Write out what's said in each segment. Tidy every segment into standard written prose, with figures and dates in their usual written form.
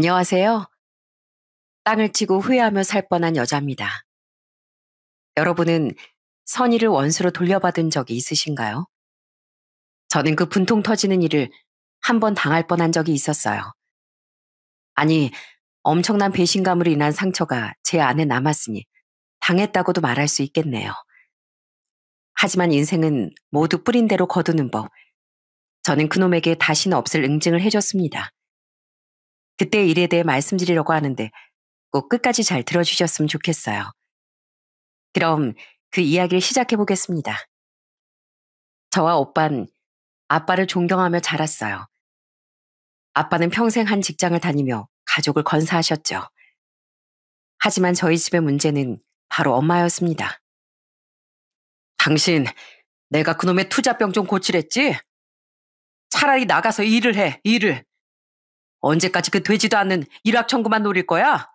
안녕하세요. 땅을 치고 후회하며 살 뻔한 여자입니다. 여러분은 선의를 원수로 돌려받은 적이 있으신가요? 저는 그 분통 터지는 일을 한 번 당할 뻔한 적이 있었어요. 아니, 엄청난 배신감으로 인한 상처가 제 안에 남았으니 당했다고도 말할 수 있겠네요. 하지만 인생은 모두 뿌린 대로 거두는 법. 저는 그놈에게 다시는 없을 응징을 해줬습니다. 그때 일에 대해 말씀드리려고 하는데 꼭 끝까지 잘 들어주셨으면 좋겠어요. 그럼 그 이야기를 시작해 보겠습니다. 저와 오빤 아빠를 존경하며 자랐어요. 아빠는 평생 한 직장을 다니며 가족을 건사하셨죠. 하지만 저희 집의 문제는 바로 엄마였습니다. 당신, 내가 그놈의 투자병 좀 고치랬지? 차라리 나가서 일을 해, 일을. 언제까지 그 되지도 않는 일확천금만 노릴 거야?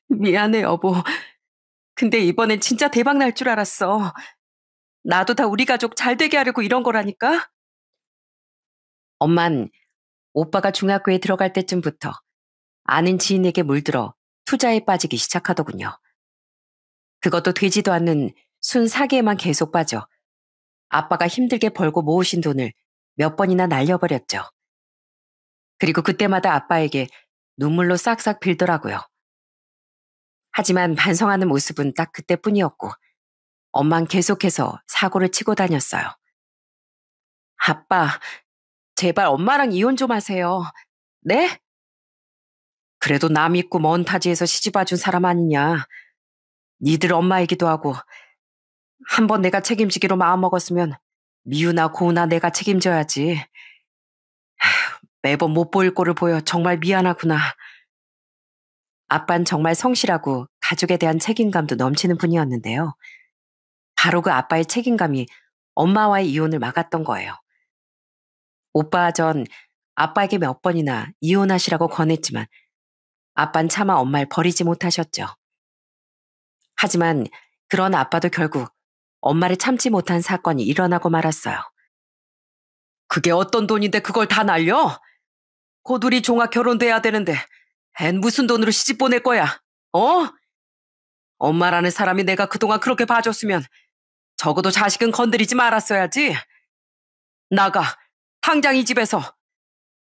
미안해, 여보. 근데 이번엔 진짜 대박 날 줄 알았어. 나도 다 우리 가족 잘 되게 하려고 이런 거라니까? 엄만 오빠가 중학교에 들어갈 때쯤부터 아는 지인에게 물들어 투자에 빠지기 시작하더군요. 그것도 되지도 않는 순 사기에만 계속 빠져 아빠가 힘들게 벌고 모으신 돈을 몇 번이나 날려버렸죠. 그리고 그때마다 아빠에게 눈물로 싹싹 빌더라고요. 하지만 반성하는 모습은 딱 그때뿐이었고 엄만 계속해서 사고를 치고 다녔어요. 아빠, 제발 엄마랑 이혼 좀 하세요. 네? 그래도 남 있고 먼 타지에서 시집 와준 사람 아니냐. 니들 엄마이기도 하고 한 번 내가 책임지기로 마음먹었으면 미우나 고우나 내가 책임져야지. 매번 못 보일 꼴을 보여 정말 미안하구나. 아빤 정말 성실하고 가족에 대한 책임감도 넘치는 분이었는데요. 바로 그 아빠의 책임감이 엄마와의 이혼을 막았던 거예요. 오빠와 전 아빠에게 몇 번이나 이혼하시라고 권했지만 아빤 차마 엄마를 버리지 못하셨죠. 하지만 그런 아빠도 결국 엄마를 참지 못한 사건이 일어나고 말았어요. 그게 어떤 돈인데 그걸 다 날려? 곧 우리 종아 결혼돼야 되는데 앤 무슨 돈으로 시집 보낼 거야? 어? 엄마라는 사람이 내가 그동안 그렇게 봐줬으면 적어도 자식은 건드리지 말았어야지. 나가. 당장 이 집에서.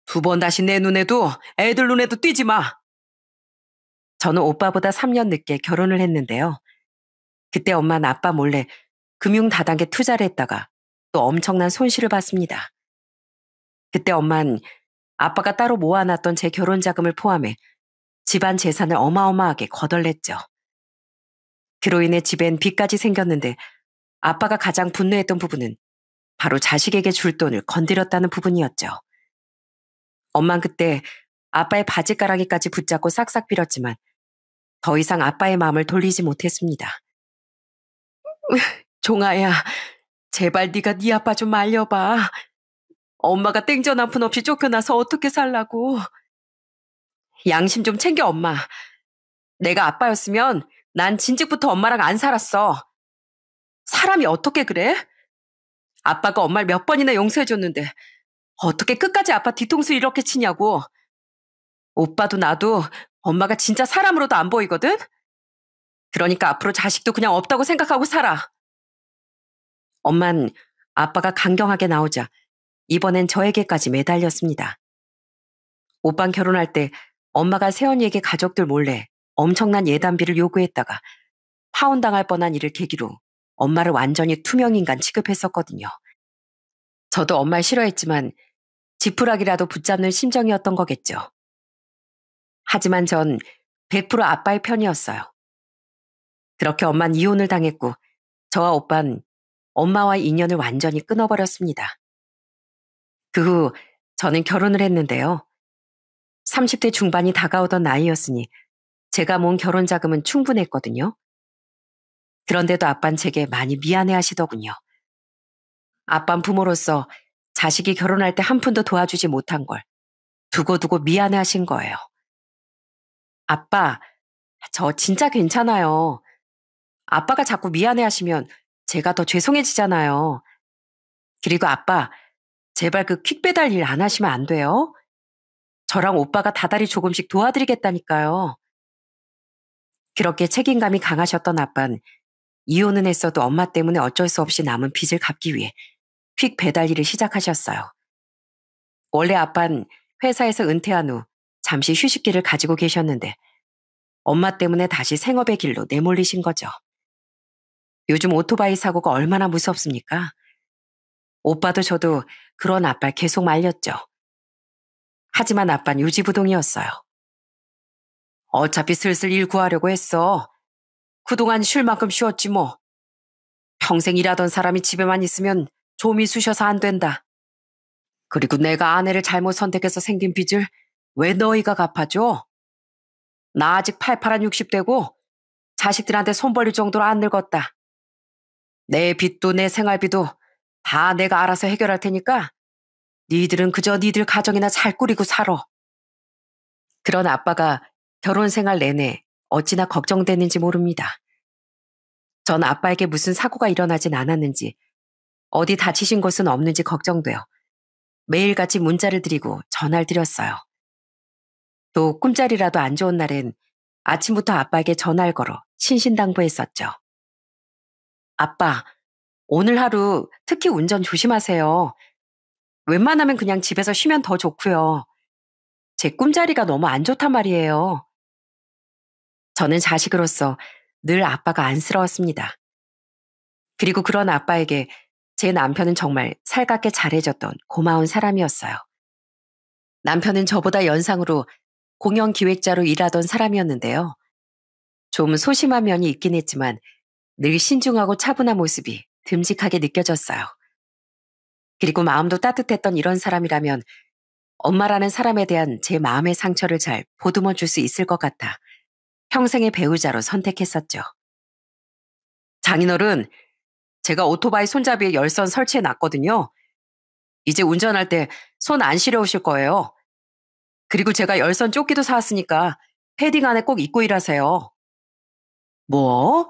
두 번 다시 내 눈에도 애들 눈에도 띄지 마. 저는 오빠보다 3년 늦게 결혼을 했는데요. 그때 엄마는 아빠 몰래 금융다단계 투자를 했다가 또 엄청난 손실을 봤습니다. 그때 엄마는 아빠가 따로 모아놨던 제 결혼 자금을 포함해 집안 재산을 어마어마하게 거덜냈죠. 그로 인해 집엔 빚까지 생겼는데 아빠가 가장 분노했던 부분은 바로 자식에게 줄 돈을 건드렸다는 부분이었죠. 엄만 그때 아빠의 바지가랑이까지 붙잡고 싹싹 빌었지만 더 이상 아빠의 마음을 돌리지 못했습니다. 종아야, 제발 네가 네 아빠 좀 말려봐. 엄마가 땡전 한 푼 없이 쫓겨나서 어떻게 살라고. 양심 좀 챙겨, 엄마. 내가 아빠였으면 난 진즉부터 엄마랑 안 살았어. 사람이 어떻게 그래? 아빠가 엄마를 몇 번이나 용서해줬는데 어떻게 끝까지 아빠 뒤통수 이렇게 치냐고. 오빠도 나도 엄마가 진짜 사람으로도 안 보이거든? 그러니까 앞으로 자식도 그냥 없다고 생각하고 살아. 엄만 아빠가 강경하게 나오자 이번엔 저에게까지 매달렸습니다. 오빤 결혼할 때 엄마가 세연이에게 가족들 몰래 엄청난 예단비를 요구했다가 파혼당할 뻔한 일을 계기로 엄마를 완전히 투명인간 취급했었거든요. 저도 엄마를 싫어했지만 지푸라기라도 붙잡는 심정이었던 거겠죠. 하지만 전 100% 아빠의 편이었어요. 그렇게 엄마는 이혼을 당했고 저와 오빤 엄마와의 인연을 완전히 끊어버렸습니다. 그 후 저는 결혼을 했는데요. 30대 중반이 다가오던 나이였으니 제가 모은 결혼 자금은 충분했거든요. 그런데도 아빤 제게 많이 미안해 하시더군요. 아빤 부모로서 자식이 결혼할 때 한 푼도 도와주지 못한 걸 두고두고 미안해 하신 거예요. 아빠, 저 진짜 괜찮아요. 아빠가 자꾸 미안해 하시면 제가 더 죄송해지잖아요. 그리고 아빠, 제발 그 퀵 배달 일 안 하시면 안 돼요? 저랑 오빠가 다달이 조금씩 도와드리겠다니까요. 그렇게 책임감이 강하셨던 아빠는 이혼은 했어도 엄마 때문에 어쩔 수 없이 남은 빚을 갚기 위해 퀵 배달 일을 시작하셨어요. 원래 아빠는 회사에서 은퇴한 후 잠시 휴식기를 가지고 계셨는데 엄마 때문에 다시 생업의 길로 내몰리신 거죠. 요즘 오토바이 사고가 얼마나 무섭습니까? 오빠도 저도 그런 아빠를 계속 말렸죠. 하지만 아빠는 유지부동이었어요. 어차피 슬슬 일 구하려고 했어. 그동안 쉴 만큼 쉬었지 뭐. 평생 일하던 사람이 집에만 있으면 좀이 쑤셔서 안 된다. 그리고 내가 아내를 잘못 선택해서 생긴 빚을 왜 너희가 갚아줘? 나 아직 팔팔한 60대고 자식들한테 손 벌릴 정도로 안 늙었다. 내 빚도 내 생활비도 다 내가 알아서 해결할 테니까 니들은 그저 니들 가정이나 잘 꾸리고 살아. 그런 아빠가 결혼 생활 내내 어찌나 걱정되는지 모릅니다. 전 아빠에게 무슨 사고가 일어나진 않았는지 어디 다치신 곳은 없는지 걱정돼요. 매일같이 문자를 드리고 전화를 드렸어요. 또 꿈자리라도 안 좋은 날엔 아침부터 아빠에게 전화를 걸어 신신당부했었죠. 아빠, 오늘 하루 특히 운전 조심하세요. 웬만하면 그냥 집에서 쉬면 더 좋고요. 제 꿈자리가 너무 안 좋단 말이에요. 저는 자식으로서 늘 아빠가 안쓰러웠습니다. 그리고 그런 아빠에게 제 남편은 정말 살갑게 잘해줬던 고마운 사람이었어요. 남편은 저보다 연상으로 공연 기획자로 일하던 사람이었는데요. 좀 소심한 면이 있긴 했지만 늘 신중하고 차분한 모습이 듬직하게 느껴졌어요. 그리고 마음도 따뜻했던 이런 사람이라면 엄마라는 사람에 대한 제 마음의 상처를 잘 보듬어 줄 수 있을 것 같아 평생의 배우자로 선택했었죠. 장인어른, 제가 오토바이 손잡이에 열선 설치해 놨거든요. 이제 운전할 때 손 안 시려우실 거예요. 그리고 제가 열선 조끼도 사왔으니까 패딩 안에 꼭 입고 일하세요. 뭐?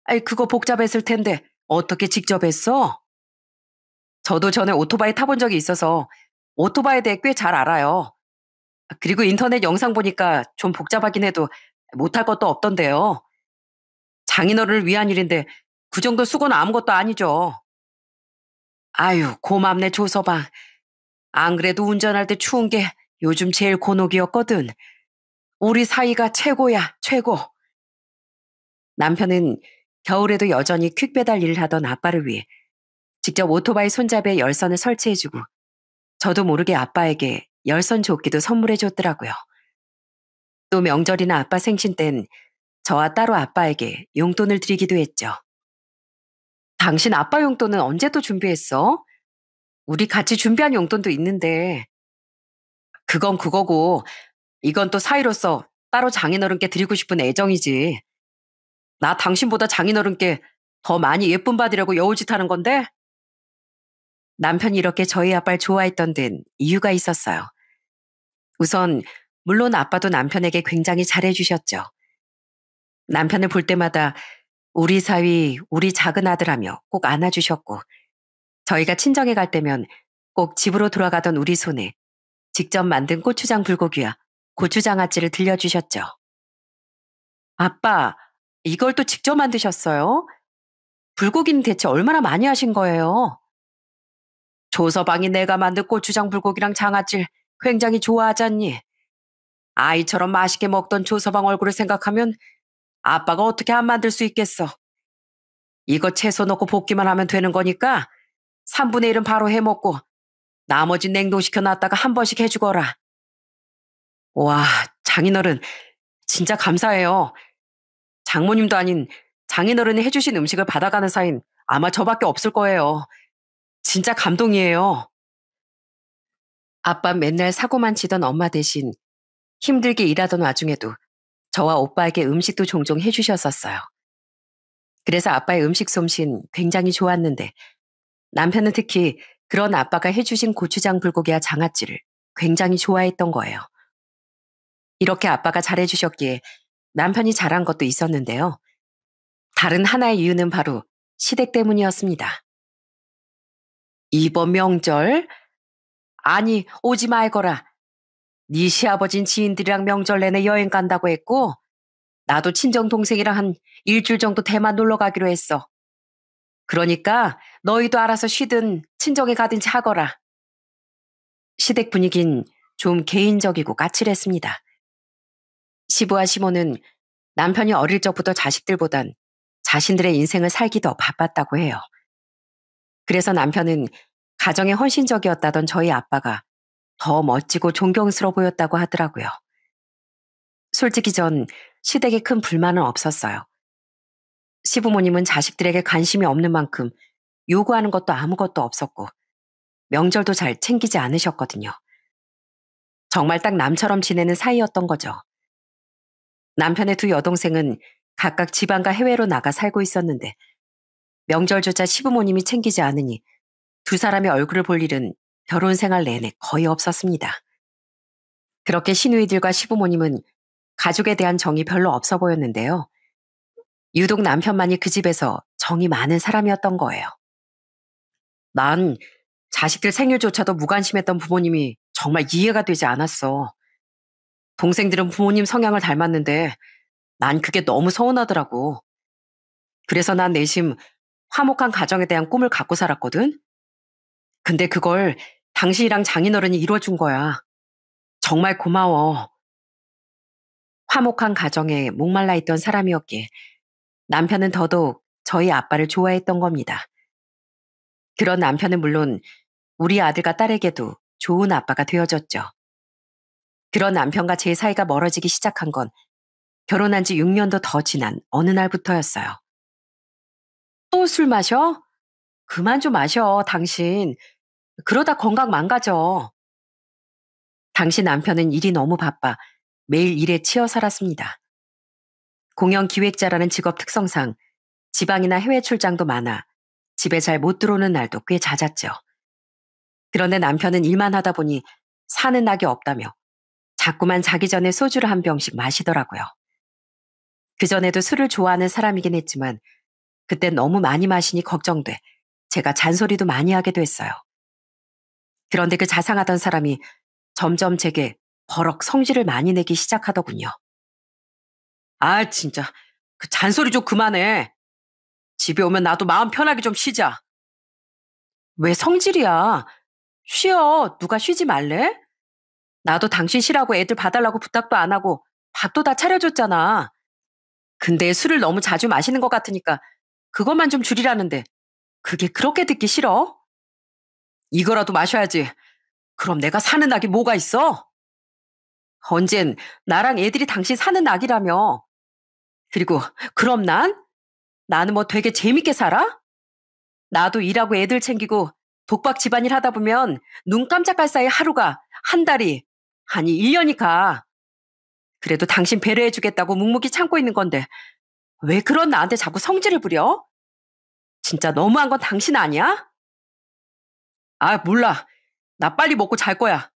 아이, 그거 복잡했을 텐데 어떻게 직접 했어? 저도 전에 오토바이 타본 적이 있어서 오토바이에 대해 꽤 잘 알아요. 그리고 인터넷 영상 보니까 좀 복잡하긴 해도 못할 것도 없던데요. 장인어른을 위한 일인데 그 정도 수고는 아무것도 아니죠. 아유, 고맙네, 조서방. 안 그래도 운전할 때 추운 게 요즘 제일 곤혹이었거든. 우리 사이가 최고야, 최고. 남편은 겨울에도 여전히 퀵배달 일을 하던 아빠를 위해 직접 오토바이 손잡이에 열선을 설치해주고 저도 모르게 아빠에게 열선 조끼도 선물해줬더라고요. 또 명절이나 아빠 생신 땐 저와 따로 아빠에게 용돈을 드리기도 했죠. 당신 아빠 용돈은 언제 또 준비했어? 우리 같이 준비한 용돈도 있는데. 그건 그거고 이건 또 사이로서 따로 장인어른께 드리고 싶은 애정이지. 나 당신보다 장인어른께 더 많이 예쁨 받으려고 여우짓 하는 건데? 남편이 이렇게 저희 아빠를 좋아했던 데는 이유가 있었어요. 우선 물론 아빠도 남편에게 굉장히 잘해주셨죠. 남편을 볼 때마다 우리 사위, 우리 작은 아들하며 꼭 안아주셨고 저희가 친정에 갈 때면 꼭 집으로 돌아가던 우리 손에 직접 만든 고추장 불고기와 고추장아찌를 들려주셨죠. 아빠, 이걸 또 직접 만드셨어요? 불고기는 대체 얼마나 많이 하신 거예요? 조서방이 내가 만든 고추장 불고기랑 장아찌를 굉장히 좋아하잖니. 아이처럼 맛있게 먹던 조서방 얼굴을 생각하면 아빠가 어떻게 안 만들 수 있겠어. 이거 채소 넣고 볶기만 하면 되는 거니까 3분의 1은 바로 해먹고 나머지 냉동시켜 놨다가 한 번씩 해주거라. 와, 장인어른 진짜 감사해요. 장모님도 아닌 장인어른이 해주신 음식을 받아가는 사이는 아마 저밖에 없을 거예요. 진짜 감동이에요. 아빠 맨날 사고만 치던 엄마 대신 힘들게 일하던 와중에도 저와 오빠에게 음식도 종종 해주셨었어요. 그래서 아빠의 음식 솜씨는 굉장히 좋았는데 남편은 특히 그런 아빠가 해주신 고추장 불고기와 장아찌를 굉장히 좋아했던 거예요. 이렇게 아빠가 잘해주셨기에 남편이 잘한 것도 있었는데요. 다른 하나의 이유는 바로 시댁 때문이었습니다. 이번 명절? 아니, 오지 말거라. 네 시아버진 지인들이랑 명절 내내 여행 간다고 했고 나도 친정 동생이랑 한 일주일 정도 대만 놀러 가기로 했어. 그러니까 너희도 알아서 쉬든 친정에 가든지 하거라. 시댁 분위긴 좀 개인적이고 까칠했습니다. 시부와 시모는 남편이 어릴 적부터 자식들보단 자신들의 인생을 살기 더 바빴다고 해요. 그래서 남편은 가정에 헌신적이었다던 저희 아빠가 더 멋지고 존경스러워 보였다고 하더라고요. 솔직히 전 시댁에 큰 불만은 없었어요. 시부모님은 자식들에게 관심이 없는 만큼 요구하는 것도 아무것도 없었고 명절도 잘 챙기지 않으셨거든요. 정말 딱 남처럼 지내는 사이였던 거죠. 남편의 두 여동생은 각각 지방과 해외로 나가 살고 있었는데 명절조차 시부모님이 챙기지 않으니 두 사람의 얼굴을 볼 일은 결혼 생활 내내 거의 없었습니다. 그렇게 시누이들과 시부모님은 가족에 대한 정이 별로 없어 보였는데요. 유독 남편만이 그 집에서 정이 많은 사람이었던 거예요. 난 자식들 생일조차도 무관심했던 부모님이 정말 이해가 되지 않았어. 동생들은 부모님 성향을 닮았는데 난 그게 너무 서운하더라고. 그래서 난 내심 화목한 가정에 대한 꿈을 갖고 살았거든. 근데 그걸 당신이랑 장인어른이 이뤄준 거야. 정말 고마워. 화목한 가정에 목말라 있던 사람이었기에 남편은 더더욱 저희 아빠를 좋아했던 겁니다. 그런 남편은 물론 우리 아들과 딸에게도 좋은 아빠가 되어줬죠. 그런 남편과 제 사이가 멀어지기 시작한 건 결혼한 지 6년도 더 지난 어느 날부터였어요. 또 술 마셔? 그만 좀 마셔, 당신. 그러다 건강 망가져. 당시 남편은 일이 너무 바빠 매일 일에 치여 살았습니다. 공연 기획자라는 직업 특성상 지방이나 해외 출장도 많아 집에 잘 못 들어오는 날도 꽤 잦았죠. 그런데 남편은 일만 하다 보니 사는 낙이 없다며 자꾸만 자기 전에 소주를 한 병씩 마시더라고요. 그전에도 술을 좋아하는 사람이긴 했지만 그땐 너무 많이 마시니 걱정돼 제가 잔소리도 많이 하게 됐어요. 그런데 그 자상하던 사람이 점점 제게 버럭 성질을 많이 내기 시작하더군요. 아, 진짜. 그 잔소리 좀 그만해. 집에 오면 나도 마음 편하게 좀 쉬자. 왜 성질이야? 쉬어. 누가 쉬지 말래? 나도 당신 쉬라고 애들 봐달라고 부탁도 안 하고 밥도 다 차려줬잖아. 근데 술을 너무 자주 마시는 것 같으니까 그것만 좀 줄이라는데 그게 그렇게 듣기 싫어? 이거라도 마셔야지. 그럼 내가 사는 낙이 뭐가 있어? 언젠 나랑 애들이 당신 사는 낙이라며. 그리고 그럼 나는 뭐 되게 재밌게 살아? 나도 일하고 애들 챙기고 독박 집안일 하다 보면 눈 깜짝할 사이 하루가 한 달이 아니 1년이 가. 그래도 당신 배려해주겠다고 묵묵히 참고 있는 건데 왜 그런 나한테 자꾸 성질을 부려? 진짜 너무한 건 당신 아니야? 아, 몰라. 나 빨리 먹고 잘 거야.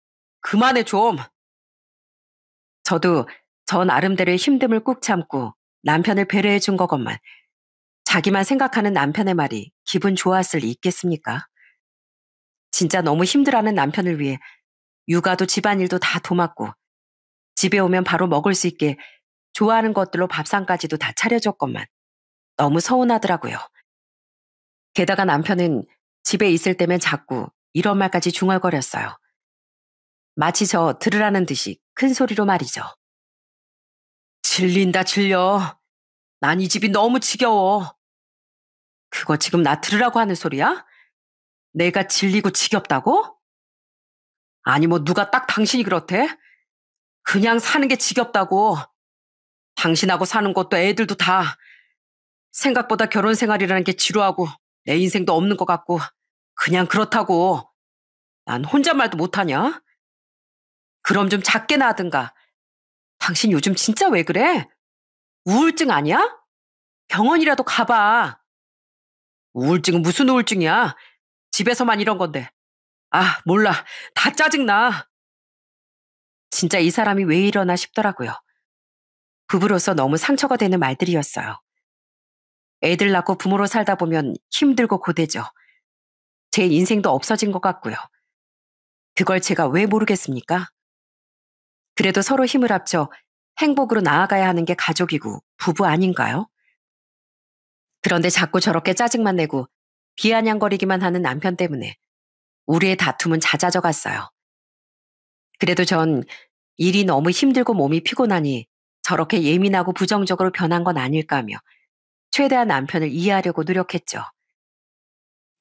그만해 좀. 저도 저 나름대로의 힘듦을 꾹 참고 남편을 배려해 준 거건만 자기만 생각하는 남편의 말이 기분 좋았을 리 있겠습니까? 진짜 너무 힘들어하는 남편을 위해 육아도 집안일도 다 도맡고 집에 오면 바로 먹을 수 있게 좋아하는 것들로 밥상까지도 다 차려줬건만 너무 서운하더라고요. 게다가 남편은 집에 있을 때면 자꾸 이런 말까지 중얼거렸어요. 마치 저 들으라는 듯이 큰 소리로 말이죠. 질린다 질려. 난 이 집이 너무 지겨워. 그거 지금 나 들으라고 하는 소리야? 내가 질리고 지겹다고? 아니 뭐 누가 딱 당신이 그렇대? 그냥 사는 게 지겹다고. 당신하고 사는 것도 애들도 다 생각보다 결혼 생활이라는 게 지루하고 내 인생도 없는 것 같고 그냥 그렇다고. 난 혼잣말도 못하냐? 그럼 좀 작게나 하든가. 당신 요즘 진짜 왜 그래? 우울증 아니야? 병원이라도 가봐. 우울증은 무슨 우울증이야? 집에서만 이런 건데. 아, 몰라. 다 짜증나. 진짜 이 사람이 왜 이러나 싶더라고요. 부부로서 너무 상처가 되는 말들이었어요. 애들 낳고 부모로 살다 보면 힘들고 고되죠. 제 인생도 없어진 것 같고요. 그걸 제가 왜 모르겠습니까? 그래도 서로 힘을 합쳐 행복으로 나아가야 하는 게 가족이고 부부 아닌가요? 그런데 자꾸 저렇게 짜증만 내고 비아냥거리기만 하는 남편 때문에 우리의 다툼은 잦아져 갔어요. 그래도 전 일이 너무 힘들고 몸이 피곤하니 저렇게 예민하고 부정적으로 변한 건 아닐까 하며 최대한 남편을 이해하려고 노력했죠.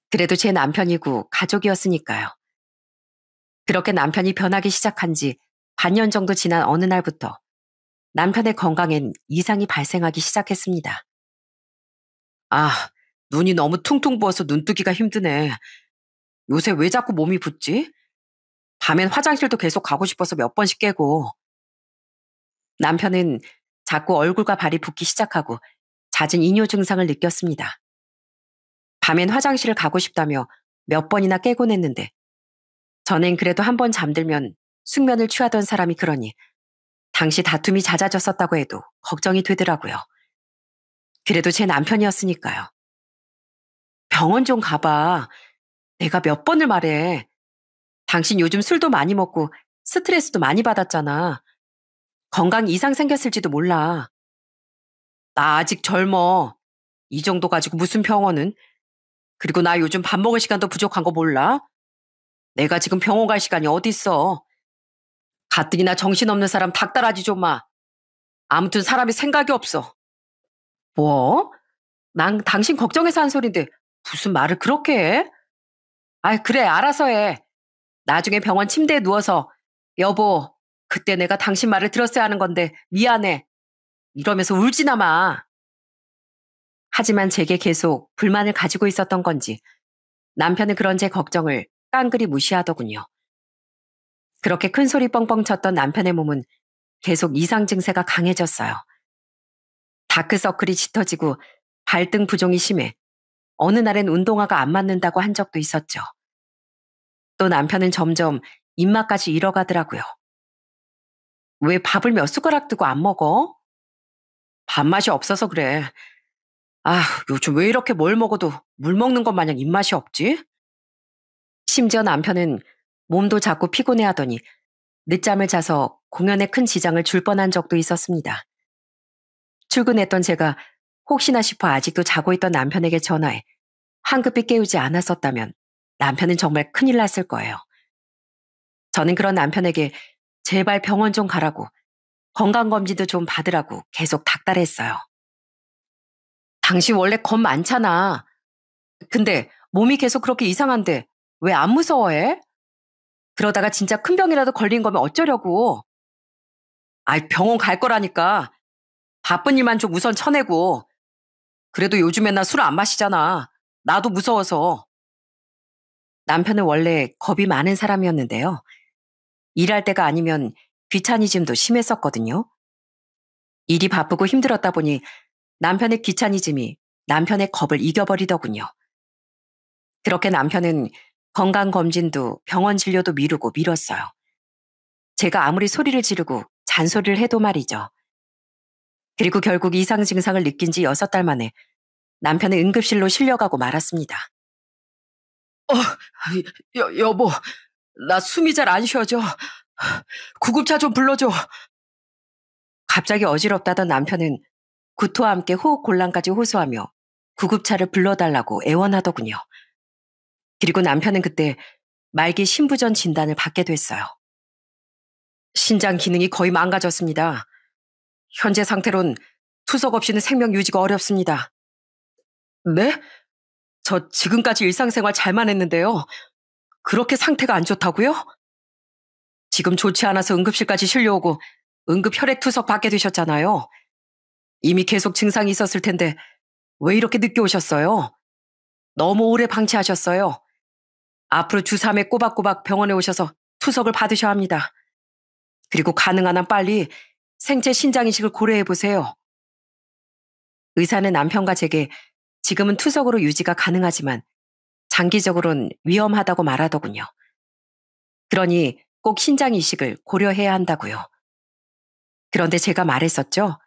그래도 제 남편이고 가족이었으니까요. 그렇게 남편이 변하기 시작한 지 반년 정도 지난 어느 날부터 남편의 건강엔 이상이 발생하기 시작했습니다. 아, 눈이 너무 퉁퉁 부어서 눈뜨기가 힘드네. 요새 왜 자꾸 몸이 붓지? 밤엔 화장실도 계속 가고 싶어서 몇 번씩 깨고. 남편은 자꾸 얼굴과 발이 붓기 시작하고 잦은 이뇨 증상을 느꼈습니다. 밤엔 화장실을 가고 싶다며 몇 번이나 깨곤 했는데 전엔 그래도 한 번 잠들면 숙면을 취하던 사람이 그러니 당시 다툼이 잦아졌었다고 해도 걱정이 되더라고요. 그래도 제 남편이었으니까요. 병원 좀 가봐. 내가 몇 번을 말해. 당신 요즘 술도 많이 먹고 스트레스도 많이 받았잖아. 건강 이상 생겼을지도 몰라. 나 아직 젊어. 이 정도 가지고 무슨 병원은? 그리고 나 요즘 밥 먹을 시간도 부족한 거 몰라? 내가 지금 병원 갈 시간이 어딨어. 가뜩이나 정신없는 사람 닥달하지 좀 마. 아무튼 사람이 생각이 없어. 뭐? 난 당신 걱정해서 한 소린데 무슨 말을 그렇게 해? 아이, 그래, 알아서 해. 나중에 병원 침대에 누워서 여보, 그때 내가 당신 말을 들었어야 하는 건데 미안해. 이러면서 울지나 마. 하지만 제게 계속 불만을 가지고 있었던 건지 남편은 그런 제 걱정을 깡그리 무시하더군요. 그렇게 큰 소리 뻥뻥 쳤던 남편의 몸은 계속 이상 증세가 강해졌어요. 다크서클이 짙어지고 발등 부종이 심해 어느 날엔 운동화가 안 맞는다고 한 적도 있었죠. 또 남편은 점점 입맛까지 잃어가더라고요. 왜 밥을 몇 숟가락 뜨고 안 먹어? 밥맛이 없어서 그래. 아, 요즘 왜 이렇게 뭘 먹어도 물 먹는 것 마냥 입맛이 없지? 심지어 남편은 몸도 자꾸 피곤해하더니 늦잠을 자서 공연에 큰 지장을 줄 뻔한 적도 있었습니다. 출근했던 제가 혹시나 싶어 아직도 자고 있던 남편에게 전화해 황급히 깨우지 않았었다면 남편은 정말 큰일 났을 거예요. 저는 그런 남편에게 제발 병원 좀 가라고 건강검진도 좀 받으라고 계속 닥달했어요. 당신 원래 겁 많잖아. 근데 몸이 계속 그렇게 이상한데 왜 안 무서워해? 그러다가 진짜 큰 병이라도 걸린 거면 어쩌려고. 아이, 병원 갈 거라니까. 바쁜 일만 좀 우선 쳐내고. 그래도 요즘엔 나 술 안 마시잖아. 나도 무서워서. 남편은 원래 겁이 많은 사람이었는데요. 일할 때가 아니면 귀차니즘도 심했었거든요. 일이 바쁘고 힘들었다 보니 남편의 귀차니즘이 남편의 겁을 이겨버리더군요. 그렇게 남편은 건강검진도 병원 진료도 미루고 미뤘어요. 제가 아무리 소리를 지르고 잔소리를 해도 말이죠. 그리고 결국 이상 증상을 느낀 지 6달 만에 남편은 응급실로 실려가고 말았습니다. 어, 여보, 나 숨이 잘 안 쉬어져. 구급차 좀 불러줘. 갑자기 어지럽다던 남편은 구토와 함께 호흡 곤란까지 호소하며 구급차를 불러달라고 애원하더군요. 그리고 남편은 그때 말기 신부전 진단을 받게 됐어요. 신장 기능이 거의 망가졌습니다. 현재 상태론 투석 없이는 생명 유지가 어렵습니다. 네? 저 지금까지 일상생활 잘만 했는데요. 그렇게 상태가 안 좋다고요? 지금 좋지 않아서 응급실까지 실려오고 응급 혈액 투석 받게 되셨잖아요. 이미 계속 증상이 있었을 텐데 왜 이렇게 늦게 오셨어요? 너무 오래 방치하셨어요. 앞으로 주 3회 꼬박꼬박 병원에 오셔서 투석을 받으셔야 합니다. 그리고 가능한 한 빨리 생체 신장 이식을 고려해 보세요. 의사는 남편과 제게 지금은 투석으로 유지가 가능하지만 장기적으로는 위험하다고 말하더군요. 그러니 꼭 신장 이식을 고려해야 한다고요. 그런데 제가 말했었죠.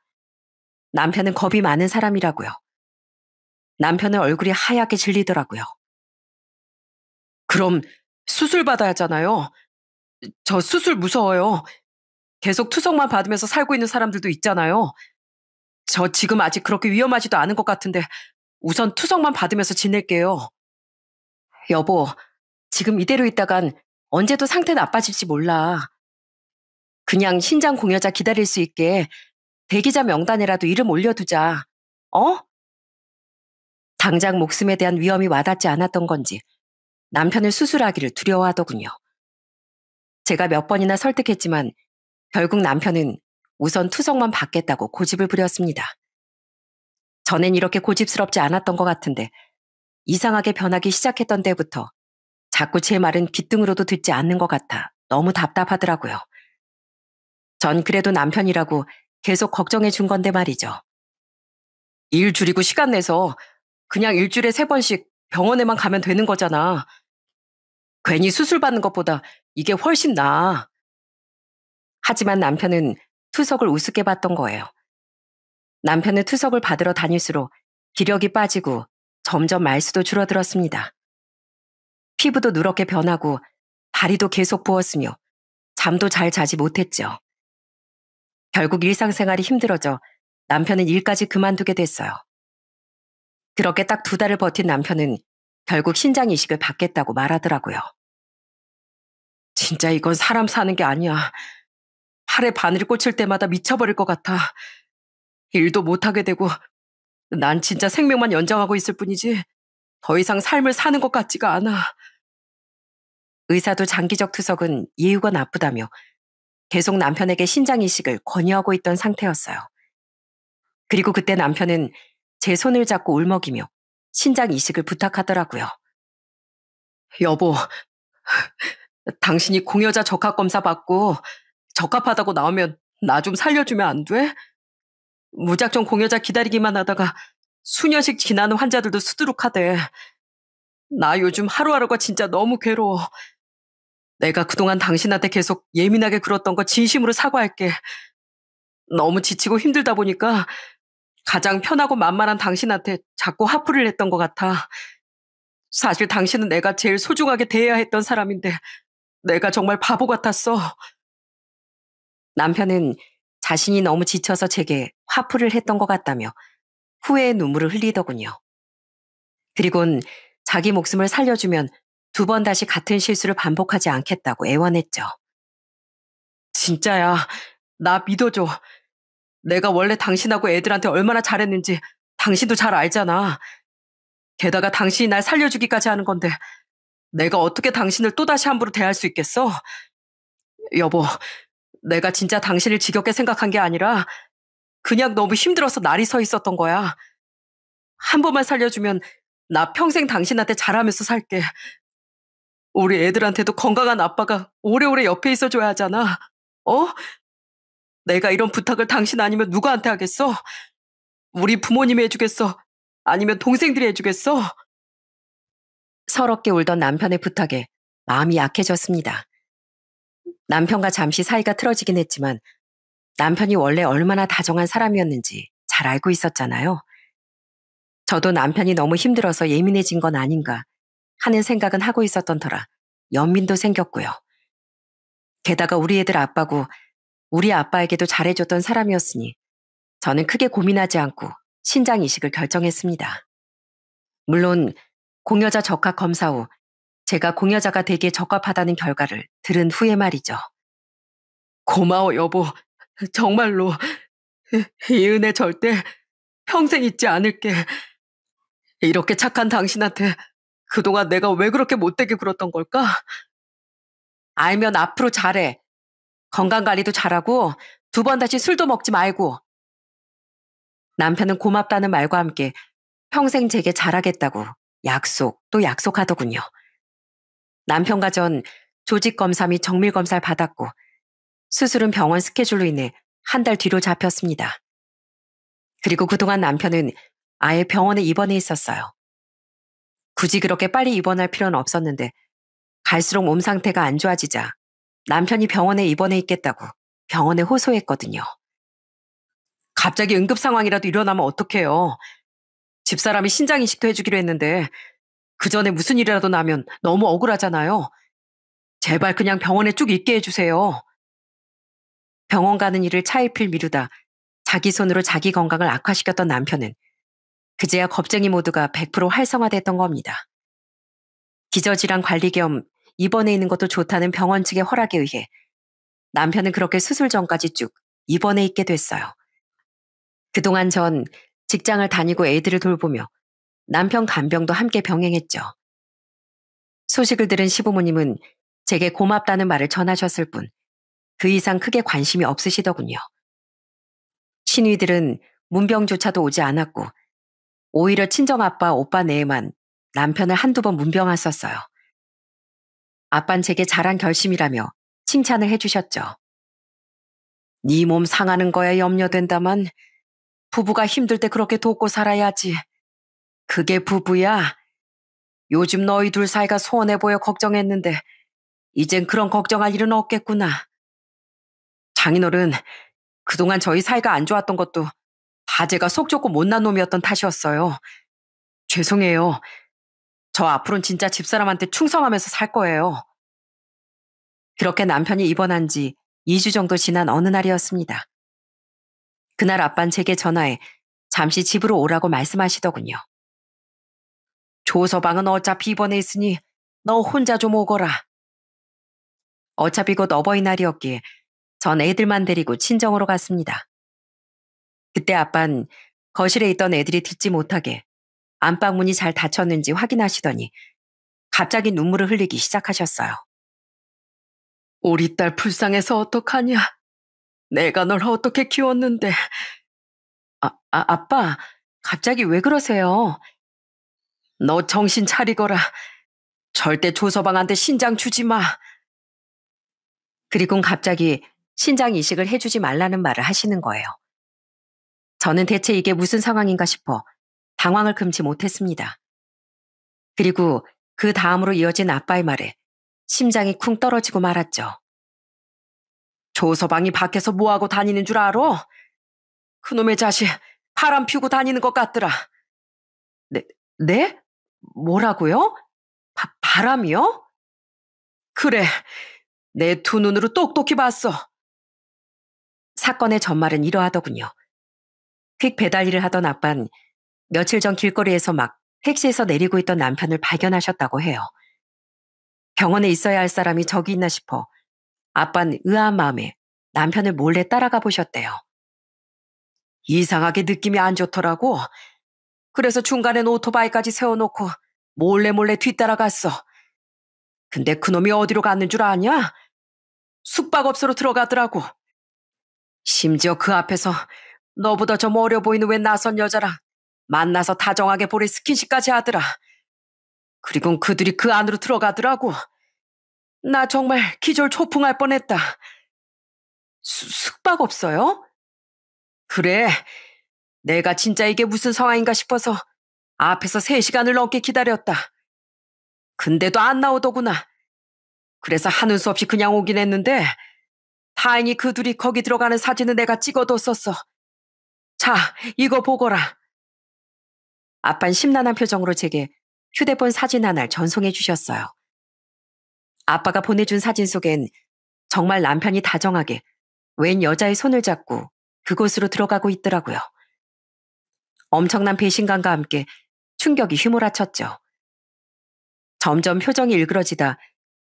남편은 겁이 많은 사람이라고요. 남편은 얼굴이 하얗게 질리더라고요. 그럼 수술 받아야 하잖아요. 저 수술 무서워요. 계속 투석만 받으면서 살고 있는 사람들도 있잖아요. 저 지금 아직 그렇게 위험하지도 않은 것 같은데 우선 투석만 받으면서 지낼게요. 여보, 지금 이대로 있다간 언제도 상태 나빠질지 몰라. 그냥 신장 공여자 기다릴 수 있게 대기자 명단에라도 이름 올려두자. 어? 당장 목숨에 대한 위험이 와닿지 않았던 건지 남편을 수술하기를 두려워하더군요. 제가 몇 번이나 설득했지만 결국 남편은 우선 투석만 받겠다고 고집을 부렸습니다. 전엔 이렇게 고집스럽지 않았던 것 같은데 이상하게 변하기 시작했던 때부터 자꾸 제 말은 귓등으로도 듣지 않는 것 같아 너무 답답하더라고요. 전 그래도 남편이라고 계속 걱정해 준 건데 말이죠. 일 줄이고 시간 내서 그냥 일주일에 3번씩 병원에만 가면 되는 거잖아. 괜히 수술 받는 것보다 이게 훨씬 나아. 하지만 남편은 투석을 우습게 봤던 거예요. 남편은 투석을 받으러 다닐수록 기력이 빠지고 점점 말수도 줄어들었습니다. 피부도 누렇게 변하고 다리도 계속 부었으며 잠도 잘 자지 못했죠. 결국 일상생활이 힘들어져 남편은 일까지 그만두게 됐어요. 그렇게 딱 2달을 버틴 남편은 결국 신장 이식을 받겠다고 말하더라고요. 진짜 이건 사람 사는 게 아니야. 팔에 바늘 꽂힐 때마다 미쳐버릴 것 같아. 일도 못하게 되고 난 진짜 생명만 연장하고 있을 뿐이지 더 이상 삶을 사는 것 같지가 않아. 의사도 장기적 투석은 예후가 나쁘다며 계속 남편에게 신장 이식을 권유하고 있던 상태였어요. 그리고 그때 남편은 제 손을 잡고 울먹이며 신장 이식을 부탁하더라고요. 여보, 당신이 공여자 적합 검사 받고 적합하다고 나오면 나 좀 살려주면 안 돼? 무작정 공여자 기다리기만 하다가 수년씩 지나는 환자들도 수두룩하대. 나 요즘 하루하루가 진짜 너무 괴로워. 내가 그동안 당신한테 계속 예민하게 굴었던 거 진심으로 사과할게. 너무 지치고 힘들다 보니까 가장 편하고 만만한 당신한테 자꾸 화풀이를 했던 것 같아. 사실 당신은 내가 제일 소중하게 대해야 했던 사람인데 내가 정말 바보 같았어. 남편은 자신이 너무 지쳐서 제게 화풀이를 했던 것 같다며 후회의 눈물을 흘리더군요. 그리곤 자기 목숨을 살려주면 2번 다시 같은 실수를 반복하지 않겠다고 애원했죠. 진짜야. 나 믿어줘. 내가 원래 당신하고 애들한테 얼마나 잘했는지 당신도 잘 알잖아. 게다가 당신이 날 살려주기까지 하는 건데 내가 어떻게 당신을 또다시 함부로 대할 수 있겠어? 여보, 내가 진짜 당신을 지겹게 생각한 게 아니라 그냥 너무 힘들어서 날이 서 있었던 거야. 한 번만 살려주면 나 평생 당신한테 잘하면서 살게. 우리 애들한테도 건강한 아빠가 오래오래 옆에 있어줘야 하잖아. 어? 내가 이런 부탁을 당신 아니면 누구한테 하겠어? 우리 부모님이 해주겠어? 아니면 동생들이 해주겠어? 서럽게 울던 남편의 부탁에 마음이 약해졌습니다. 남편과 잠시 사이가 틀어지긴 했지만 남편이 원래 얼마나 다정한 사람이었는지 잘 알고 있었잖아요. 저도 남편이 너무 힘들어서 예민해진 건 아닌가 하는 생각은 하고 있었던 터라 연민도 생겼고요. 게다가 우리 애들 아빠고 우리 아빠에게도 잘해줬던 사람이었으니 저는 크게 고민하지 않고 신장 이식을 결정했습니다. 물론 공여자 적합 검사 후 제가 공여자가 되기에 적합하다는 결과를 들은 후에 말이죠. 고마워 여보. 정말로 이 은혜 절대 평생 잊지 않을게. 이렇게 착한 당신한테 그동안 내가 왜 그렇게 못되게 굴었던 걸까? 알면 앞으로 잘해. 건강관리도 잘하고 2번 다시 술도 먹지 말고. 남편은 고맙다는 말과 함께 평생 제게 잘하겠다고 약속 또 약속하더군요. 남편과 전 조직검사 및 정밀검사를 받았고 수술은 병원 스케줄로 인해 1달 뒤로 잡혔습니다. 그리고 그동안 남편은 아예 병원에 입원해 있었어요. 굳이 그렇게 빨리 입원할 필요는 없었는데 갈수록 몸 상태가 안 좋아지자 남편이 병원에 입원해 있겠다고 병원에 호소했거든요. 갑자기 응급 상황이라도 일어나면 어떡해요. 집사람이 신장 이식도 해주기로 했는데 그 전에 무슨 일이라도 나면 너무 억울하잖아요. 제발 그냥 병원에 쭉 있게 해주세요. 병원 가는 일을 차일필 미루다 자기 손으로 자기 건강을 악화시켰던 남편은 그제야 겁쟁이 모드가 100% 활성화됐던 겁니다. 기저질환 관리 겸 입원해 있는 것도 좋다는 병원 측의 허락에 의해 남편은 그렇게 수술 전까지 쭉 입원해 있게 됐어요. 그동안 전 직장을 다니고 애들을 돌보며 남편 간병도 함께 병행했죠. 소식을 들은 시부모님은 제게 고맙다는 말을 전하셨을 뿐 그 이상 크게 관심이 없으시더군요. 시누이들은 문병조차도 오지 않았고 오히려 친정아빠, 오빠 내에만 남편을 한두 번 문병했었어요. 아빤 제게 잘한 결심이라며 칭찬을 해주셨죠. 네 몸 상하는 거야 염려된다만 부부가 힘들 때 그렇게 돕고 살아야지. 그게 부부야. 요즘 너희 둘 사이가 소원해 보여 걱정했는데 이젠 그런 걱정할 일은 없겠구나. 장인어른, 그동안 저희 사이가 안 좋았던 것도 다 제가 속 좁고 못난 놈이었던 탓이었어요. 죄송해요. 저 앞으로는 진짜 집사람한테 충성하면서 살 거예요. 그렇게 남편이 입원한 지 2주 정도 지난 어느 날이었습니다. 그날 아빤 제게 전화해 잠시 집으로 오라고 말씀하시더군요. 조서방은 어차피 입원해 있으니 너 혼자 좀 오거라. 어차피 곧 어버이날이었기에 전 애들만 데리고 친정으로 갔습니다. 그때 아빤 거실에 있던 애들이 듣지 못하게 안방문이 잘 닫혔는지 확인하시더니 갑자기 눈물을 흘리기 시작하셨어요. 우리 딸 불쌍해서 어떡하냐. 내가 널 어떻게 키웠는데. 아빠, 갑자기 왜 그러세요? 너 정신 차리거라. 절대 조서방한테 신장 주지 마. 그리곤 갑자기 신장 이식을 해주지 말라는 말을 하시는 거예요. 저는 대체 이게 무슨 상황인가 싶어 당황을 금치 못했습니다. 그리고 그 다음으로 이어진 아빠의 말에 심장이 쿵 떨어지고 말았죠. 조서방이 밖에서 뭐하고 다니는 줄 알아? 그놈의 자식 바람 피우고 다니는 것 같더라. 네? 뭐라고요? 바람이요? 그래, 내 두 눈으로 똑똑히 봤어. 사건의 전말은 이러하더군요. 퀵 배달 일을 하던 아빤 며칠 전 길거리에서 막 택시에서 내리고 있던 남편을 발견하셨다고 해요. 병원에 있어야 할 사람이 저기 있나 싶어 아빤 의아한 마음에 남편을 몰래 따라가 보셨대요. 이상하게 느낌이 안 좋더라고. 그래서 중간엔 오토바이까지 세워놓고 몰래 뒤따라갔어. 근데 그놈이 어디로 갔는 줄 아냐? 숙박업소로 들어가더라고. 심지어 그 앞에서 너보다 좀 어려 보이는 웬 낯선 여자랑 만나서 다정하게 보리 스킨십까지 하더라. 그리고 그들이 그 안으로 들어가더라고. 나 정말 기절 초풍할 뻔했다. 숙박업소요? 그래. 내가 진짜 이게 무슨 상황인가 싶어서 앞에서 3시간을 넘게 기다렸다. 근데도 안 나오더구나. 그래서 하는 수 없이 그냥 오긴 했는데 다행히 그 둘이 거기 들어가는 사진은 내가 찍어뒀었어. 자, 이거 보거라. 아빤 심란한 표정으로 제게 휴대폰 사진 하나를 전송해 주셨어요. 아빠가 보내준 사진 속엔 정말 남편이 다정하게 웬 여자의 손을 잡고 그곳으로 들어가고 있더라고요. 엄청난 배신감과 함께 충격이 휘몰아쳤죠. 점점 표정이 일그러지다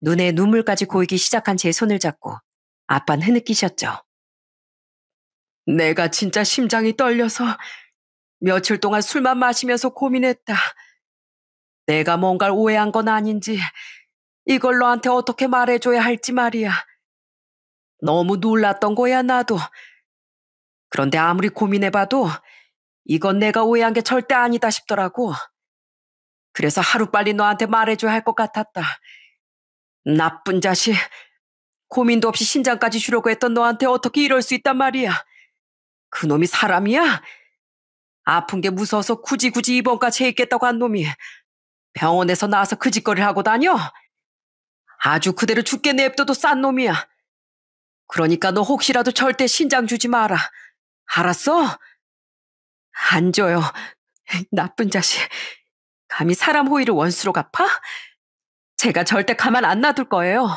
눈에 눈물까지 고이기 시작한 제 손을 잡고 아빠는 흐느끼셨죠. 내가 진짜 심장이 떨려서 며칠 동안 술만 마시면서 고민했다. 내가 뭔가를 오해한 건 아닌지 이걸 너한테 어떻게 말해줘야 할지 말이야. 너무 놀랐던 거야 나도. 그런데 아무리 고민해봐도 이건 내가 오해한 게 절대 아니다 싶더라고. 그래서 하루빨리 너한테 말해줘야 할 것 같았다. 나쁜 자식. 고민도 없이 신장까지 주려고 했던 너한테 어떻게 이럴 수 있단 말이야. 그놈이 사람이야? 아픈 게 무서워서 굳이 입원까지 해 있겠다고 한 놈이 병원에서 나와서 그 짓거리를 하고 다녀? 아주 그대로 죽게 냅둬도 싼 놈이야. 그러니까 너 혹시라도 절대 신장 주지 마라. 알았어? 안 줘요. 나쁜 자식. 감히 사람 호의를 원수로 갚아? 제가 절대 가만 안 놔둘 거예요.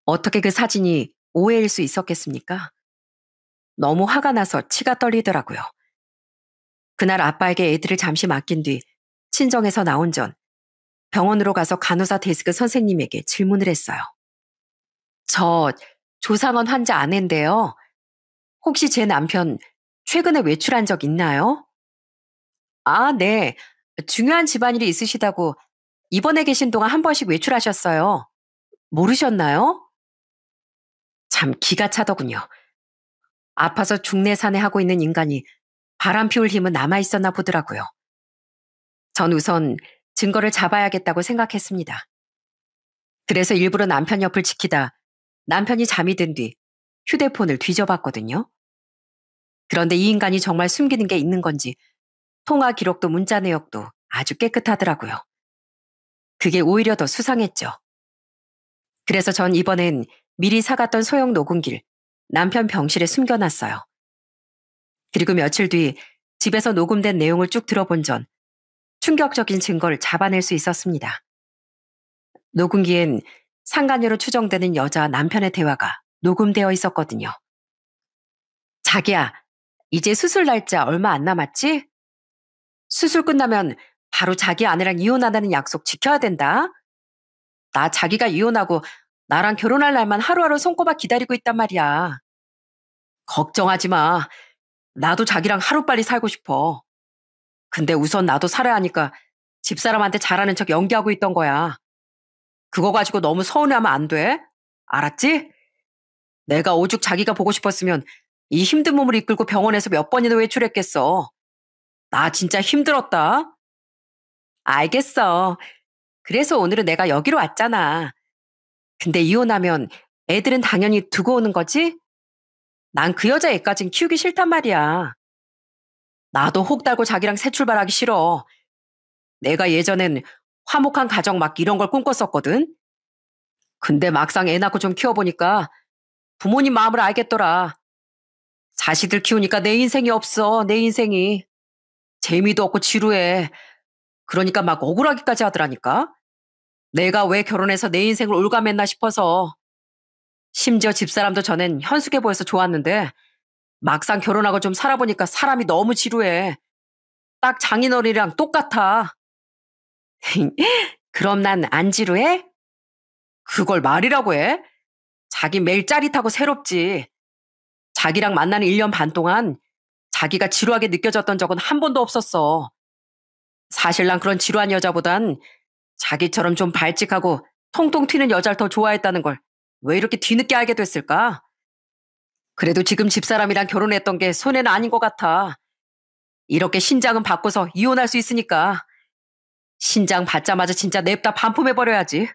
어떻게 그 사진이 오해일 수 있었겠습니까? 너무 화가 나서 치가 떨리더라고요. 그날 아빠에게 애들을 잠시 맡긴 뒤 친정에서 나온 전 병원으로 가서 간호사 데스크 선생님에게 질문을 했어요. 저 조상원 환자 아내인데요. 혹시 제 남편 최근에 외출한 적 있나요? 아, 네. 중요한 집안일이 있으시다고 입원해 계신 동안 한 번씩 외출하셨어요. 모르셨나요? 참 기가 차더군요. 아파서 중내산해하고 있는 인간이 바람 피울 힘은 남아있었나 보더라고요. 전 우선 증거를 잡아야겠다고 생각했습니다. 그래서 일부러 남편 옆을 지키다 남편이 잠이 든 뒤 휴대폰을 뒤져봤거든요. 그런데 이 인간이 정말 숨기는 게 있는 건지 통화 기록도 문자 내역도 아주 깨끗하더라고요. 그게 오히려 더 수상했죠. 그래서 전 이번엔 미리 사갔던 소형 녹음기를 남편 병실에 숨겨놨어요. 그리고 며칠 뒤 집에서 녹음된 내용을 쭉 들어본 전 충격적인 증거를 잡아낼 수 있었습니다. 녹음기엔 상간녀로 추정되는 여자와 남편의 대화가 녹음되어 있었거든요. 자기야, 이제 수술 날짜 얼마 안 남았지? 수술 끝나면 바로 자기 아내랑 이혼한다는 약속 지켜야 된다. 나 자기가 이혼하고 나랑 결혼할 날만 하루하루 손꼽아 기다리고 있단 말이야. 걱정하지 마. 나도 자기랑 하루빨리 살고 싶어. 근데 우선 나도 살아야 하니까 집사람한테 잘하는 척 연기하고 있던 거야. 그거 가지고 너무 서운해하면 안 돼. 알았지? 내가 오죽 자기가 보고 싶었으면 이 힘든 몸을 이끌고 병원에서 몇 번이나 외출했겠어. 나 진짜 힘들었다. 알겠어. 그래서 오늘은 내가 여기로 왔잖아. 근데 이혼하면 애들은 당연히 두고 오는 거지? 난 그 여자 애까진 키우기 싫단 말이야. 나도 혹 달고 자기랑 새 출발하기 싫어. 내가 예전엔 화목한 가정 막 이런 걸 꿈꿨었거든. 근데 막상 애 낳고 좀 키워보니까 부모님 마음을 알겠더라. 자식들 키우니까 내 인생이 없어, 내 인생이. 재미도 없고 지루해. 그러니까 막 억울하기까지 하더라니까. 내가 왜 결혼해서 내 인생을 올가맸나 싶어서. 심지어 집사람도 전엔 현숙해 보여서 좋았는데 막상 결혼하고 좀 살아보니까 사람이 너무 지루해. 딱 장인어른이랑 똑같아. 그럼 난 안 지루해? 그걸 말이라고 해? 자기 매일 짜릿하고 새롭지. 자기랑 만나는 1년 반 동안 자기가 지루하게 느껴졌던 적은 한 번도 없었어. 사실 난 그런 지루한 여자보단 자기처럼 좀 발칙하고 통통 튀는 여자를 더 좋아했다는 걸 왜 이렇게 뒤늦게 알게 됐을까? 그래도 지금 집사람이랑 결혼했던 게 손해는 아닌 것 같아. 이렇게 신장은 바꿔서 이혼할 수 있으니까. 신장 받자마자 진짜 냅다 반품해버려야지.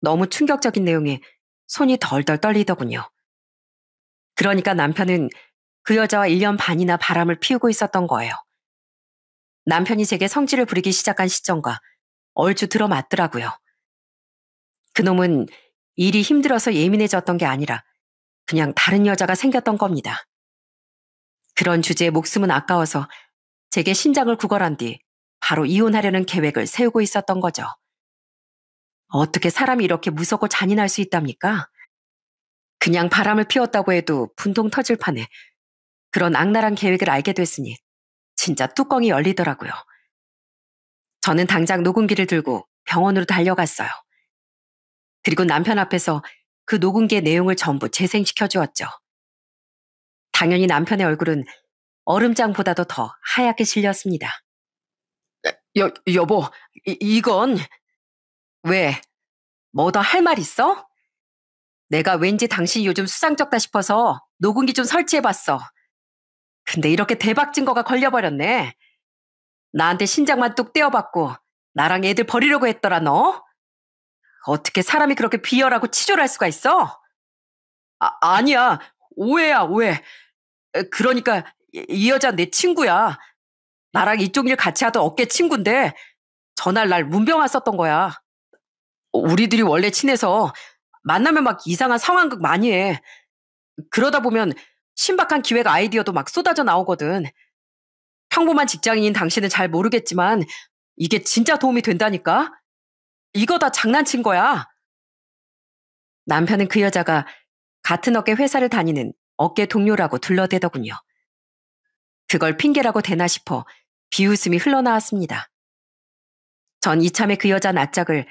너무 충격적인 내용에 손이 덜덜 떨리더군요. 그러니까 남편은 그 여자와 1년 반이나 바람을 피우고 있었던 거예요. 남편이 제게 성질을 부리기 시작한 시점과 얼추 들어맞더라고요. 그놈은 일이 힘들어서 예민해졌던 게 아니라 그냥 다른 여자가 생겼던 겁니다. 그런 주제에 목숨은 아까워서 제게 신장을 구걸한 뒤 바로 이혼하려는 계획을 세우고 있었던 거죠. 어떻게 사람이 이렇게 무섭고 잔인할 수 있답니까? 그냥 바람을 피웠다고 해도 분통 터질 판에 그런 악랄한 계획을 알게 됐으니 진짜 뚜껑이 열리더라고요. 저는 당장 녹음기를 들고 병원으로 달려갔어요. 그리고 남편 앞에서 그 녹음기의 내용을 전부 재생시켜 주었죠. 당연히 남편의 얼굴은 얼음장보다도 더 하얗게 질렸습니다. 여보, 이건 왜? 뭐 더 할 말 있어? 내가 왠지 당신이 요즘 수상쩍다 싶어서 녹음기 좀 설치해봤어. 근데 이렇게 대박 증거가 걸려버렸네. 나한테 신장만 뚝 떼어받고 나랑 애들 버리려고 했더라 너? 어떻게 사람이 그렇게 비열하고 치졸할 수가 있어? 아니야. 오해야, 오해. 그러니까 이 여자 내 친구야. 나랑 이쪽 일 같이 하던 업계 친구인데 전날 날 문병 왔었던 거야. 우리들이 원래 친해서 만나면 막 이상한 상황극 많이 해. 그러다 보면 신박한 기획 아이디어도 막 쏟아져 나오거든. 평범한 직장인인 당신은 잘 모르겠지만 이게 진짜 도움이 된다니까? 이거 다 장난친 거야. 남편은 그 여자가 같은 업계 회사를 다니는 업계 동료라고 둘러대더군요. 그걸 핑계라고 되나 싶어 비웃음이 흘러나왔습니다. 전 이참에 그 여자 낯짝을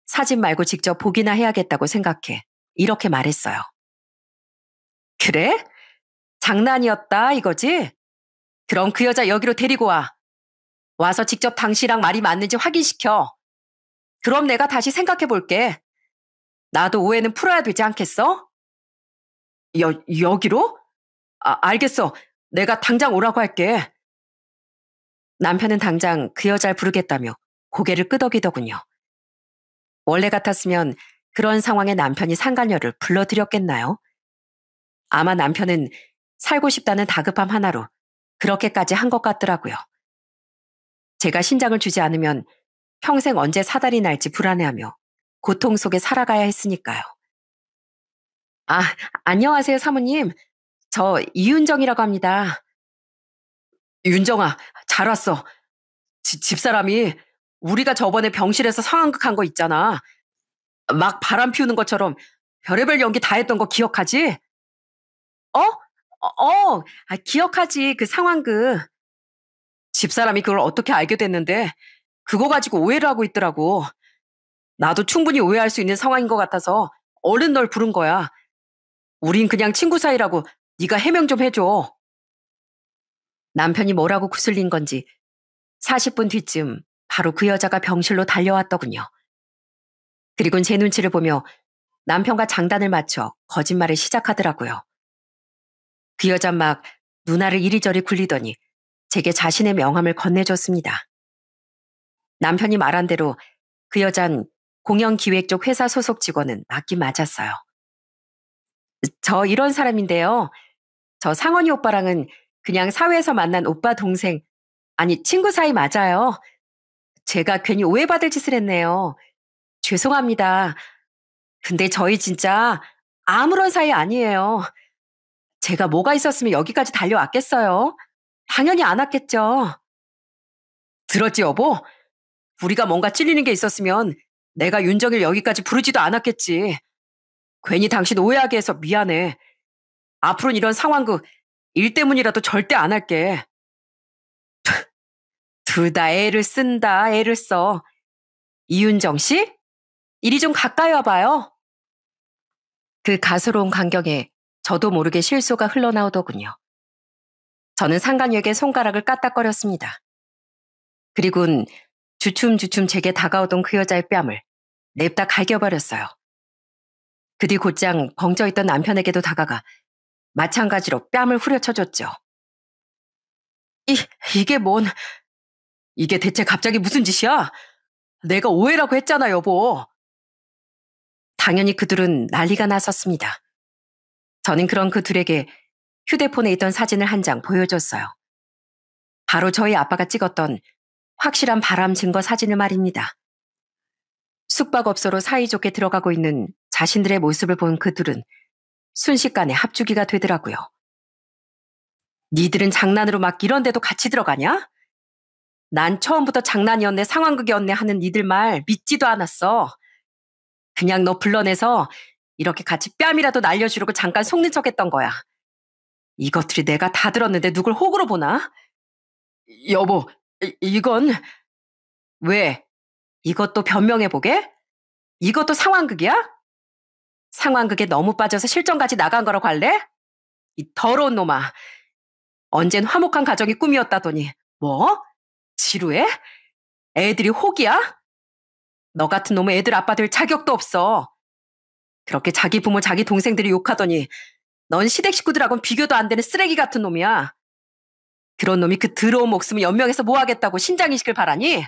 사진 말고 직접 보기나 해야겠다고 생각해 이렇게 말했어요. 그래? 장난이었다 이거지? 그럼 그 여자 여기로 데리고 와. 와서 직접 당신이랑 말이 맞는지 확인시켜. 그럼 내가 다시 생각해 볼게. 나도 오해는 풀어야 되지 않겠어? 여기로? 알겠어. 내가 당장 오라고 할게. 남편은 당장 그 여자를 부르겠다며 고개를 끄덕이더군요. 원래 같았으면 그런 상황에 남편이 상간녀를 불러들였겠나요? 아마 남편은 살고 싶다는 다급함 하나로 그렇게까지 한 것 같더라고요. 제가 신장을 주지 않으면 평생 언제 사달이 날지 불안해하며 고통 속에 살아가야 했으니까요. 아, 안녕하세요, 사모님. 저 이윤정이라고 합니다. 윤정아, 잘 왔어. 집사람이 우리가 저번에 병실에서 상황극한 거 있잖아. 막 바람 피우는 것처럼 별의별 연기 다 했던 거 기억하지? 어? 기억하지. 그 상황극. 집사람이 그걸 어떻게 알게 됐는데 그거 가지고 오해를 하고 있더라고. 나도 충분히 오해할 수 있는 상황인 것 같아서 얼른 널 부른 거야. 우린 그냥 친구 사이라고 네가 해명 좀 해줘. 남편이 뭐라고 구슬린 건지 40분 뒤쯤 바로 그 여자가 병실로 달려왔더군요. 그리곤 제 눈치를 보며 남편과 장단을 맞춰 거짓말을 시작하더라고요. 그 여자 막 누나를 이리저리 굴리더니 제게 자신의 명함을 건네줬습니다. 남편이 말한 대로 그 여잔 공연기획 쪽 회사 소속 직원은 맞긴 맞았어요. 저 이런 사람인데요. 저 상원이 오빠랑은 그냥 사회에서 만난 오빠 동생, 아니 친구 사이 맞아요. 제가 괜히 오해받을 짓을 했네요. 죄송합니다. 근데 저희 진짜 아무런 사이 아니에요. 제가 뭐가 있었으면 여기까지 달려왔겠어요? 당연히 안 왔겠죠. 들었지, 여보? 우리가 뭔가 찔리는 게 있었으면 내가 윤정일 여기까지 부르지도 않았겠지. 괜히 당신 오해하게 해서 미안해. 앞으로는 이런 상황극 일 때문이라도 절대 안 할게. 둘 다 애를 쓴다, 애를 써. 이윤정 씨? 이리 좀 가까이 와봐요. 그 가소로운 광경에 저도 모르게 실소가 흘러나오더군요. 저는 상간녀에게 손가락을 까딱거렸습니다. 그리곤 주춤주춤 제게 다가오던 그 여자의 뺨을 냅다 갈겨버렸어요. 그 뒤 곧장 벙쪄있던 남편에게도 다가가 마찬가지로 뺨을 후려쳐줬죠. 이게 뭔... 이게 대체 갑자기 무슨 짓이야? 내가 오해라고 했잖아, 여보. 당연히 그들은 난리가 났었습니다. 저는 그런 그들에게 휴대폰에 있던 사진을 한 장 보여줬어요. 바로 저희 아빠가 찍었던 확실한 바람 증거 사진을 말입니다. 숙박업소로 사이좋게 들어가고 있는 자신들의 모습을 본 그들은 순식간에 합주기가 되더라고요. 니들은 장난으로 막 이런 데도 같이 들어가냐? 난 처음부터 장난이었네, 상황극이었네 하는 니들 말 믿지도 않았어. 그냥 너 불러내서 이렇게 같이 뺨이라도 날려주려고 잠깐 속는 척했던 거야. 이것들이 내가 다 들었는데 누굴 호구로 보나? 여보, 이건... 왜? 이것도 변명해보게? 이것도 상황극이야? 상황극에 너무 빠져서 실전까지 나간 거라고 할래? 이 더러운 놈아. 언젠 화목한 가정이 꿈이었다더니 뭐? 지루해? 애들이 혹이야? 너 같은 놈의 애들 아빠 될 자격도 없어. 그렇게 자기 부모 자기 동생들이 욕하더니 넌 시댁 식구들하고는 비교도 안 되는 쓰레기 같은 놈이야. 그런 놈이 그 더러운 목숨을 연명해서 뭐 하겠다고 신장이식을 바라니?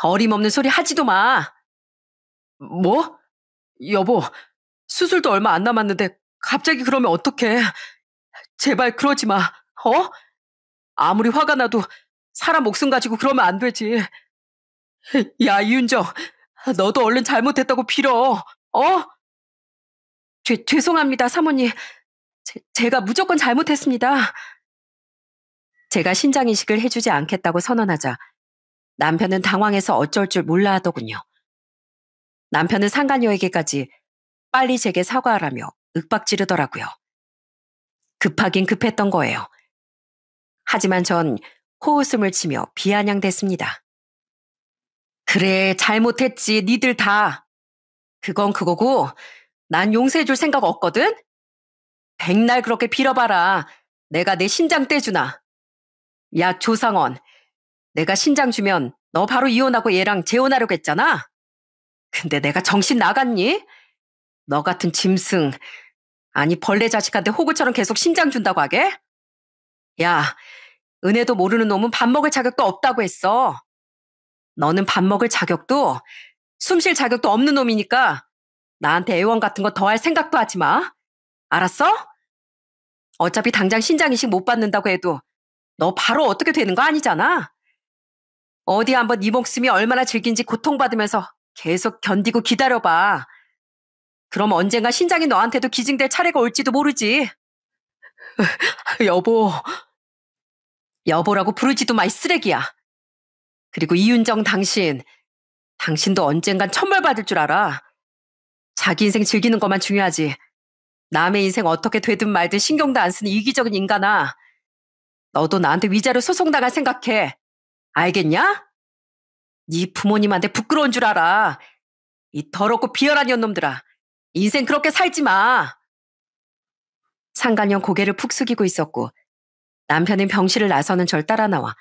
어림없는 소리 하지도 마. 뭐? 여보, 수술도 얼마 안 남았는데 갑자기 그러면 어떡해. 제발 그러지 마. 어? 아무리 화가 나도 사람 목숨 가지고 그러면 안 되지. 야, 이윤정, 너도 얼른 잘못했다고 빌어. 어? 죄송합니다, 사모님. 제가 무조건 잘못했습니다. 제가 신장이식을 해주지 않겠다고 선언하자 남편은 당황해서 어쩔 줄 몰라 하더군요. 남편은 상간녀에게까지 빨리 제게 사과하라며 윽박지르더라고요. 급하긴 급했던 거예요. 하지만 전 코웃음을 치며 비아냥댔습니다. 그래, 잘못했지, 니들 다. 그건 그거고 난 용서해줄 생각 없거든? 백날 그렇게 빌어봐라. 내가 내 신장 떼주나. 야, 조상원. 내가 신장 주면 너 바로 이혼하고 얘랑 재혼하려고 했잖아? 근데 내가 정신 나갔니? 너 같은 짐승. 아니, 벌레 자식한테 호구처럼 계속 신장 준다고 하게? 야, 은혜도 모르는 놈은 밥 먹을 자격도 없다고 했어. 너는 밥 먹을 자격도 숨 쉴 자격도 없는 놈이니까 나한테 애원 같은 거 더 할 생각도 하지 마. 알았어? 어차피 당장 신장 이식 못 받는다고 해도 너 바로 어떻게 되는 거 아니잖아. 어디 한번 네 목숨이 얼마나 질긴지 고통받으면서 계속 견디고 기다려봐. 그럼 언젠가 신장이 너한테도 기증될 차례가 올지도 모르지. 여보. 여보라고 부르지도 마, 이 쓰레기야. 그리고 이윤정 당신도 언젠간 천벌받을 줄 알아. 자기 인생 즐기는 것만 중요하지. 남의 인생 어떻게 되든 말든 신경도 안 쓰는 이기적인 인간아. 너도 나한테 위자료 소송당할 생각해. 알겠냐? 네 부모님한테 부끄러운 줄 알아. 이 더럽고 비열한 년놈들아. 인생 그렇게 살지 마. 상간녀 고개를 푹 숙이고 있었고 남편은 병실을 나서는 절 따라 나와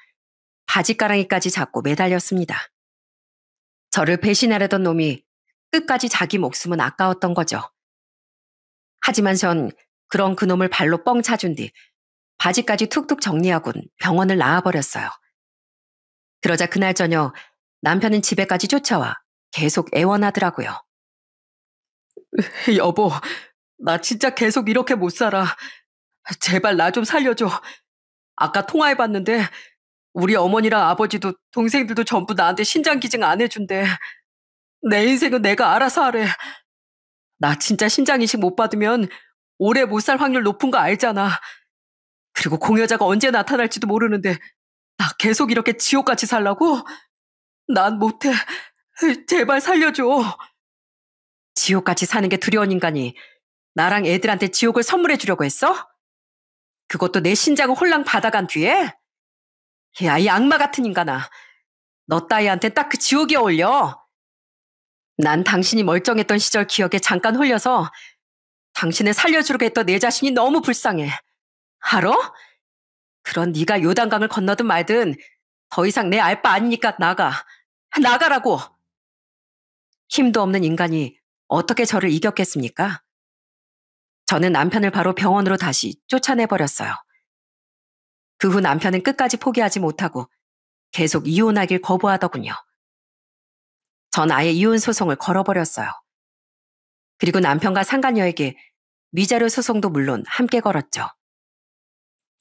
바지가랑이까지 잡고 매달렸습니다. 저를 배신하려던 놈이 끝까지 자기 목숨은 아까웠던 거죠. 하지만 전 그런 그놈을 발로 뻥 차준 뒤 바지까지 툭툭 정리하곤 병원을 나와버렸어요. 그러자 그날 저녁 남편은 집에까지 쫓아와 계속 애원하더라고요. 여보, 나 진짜 계속 이렇게 못 살아. 제발 나 좀 살려줘. 아까 통화해봤는데 우리 어머니랑 아버지도 동생들도 전부 나한테 신장 기증 안 해준대. 내 인생은 내가 알아서 하래. 나 진짜 신장 이식 못 받으면 오래 못 살 확률 높은 거 알잖아. 그리고 공여자가 언제 나타날지도 모르는데 나 계속 이렇게 지옥같이 살라고? 난 못해. 제발 살려줘. 지옥같이 사는 게 두려운 인간이 나랑 애들한테 지옥을 선물해 주려고 했어? 그것도 내 신장을 홀랑 받아간 뒤에? 야, 이 악마 같은 인간아. 너 따위한테 딱 그 지옥이 어울려. 난 당신이 멀쩡했던 시절 기억에 잠깐 홀려서 당신을 살려주려고 했던 내 자신이 너무 불쌍해. 알아? 그런 네가 요단강을 건너든 말든 더 이상 내 알 바 아니니까 나가. 나가라고. 힘도 없는 인간이 어떻게 저를 이겼겠습니까? 저는 남편을 바로 병원으로 다시 쫓아내버렸어요. 그 후 남편은 끝까지 포기하지 못하고 계속 이혼하길 거부하더군요. 전 아예 이혼 소송을 걸어버렸어요. 그리고 남편과 상간녀에게 위자료 소송도 물론 함께 걸었죠.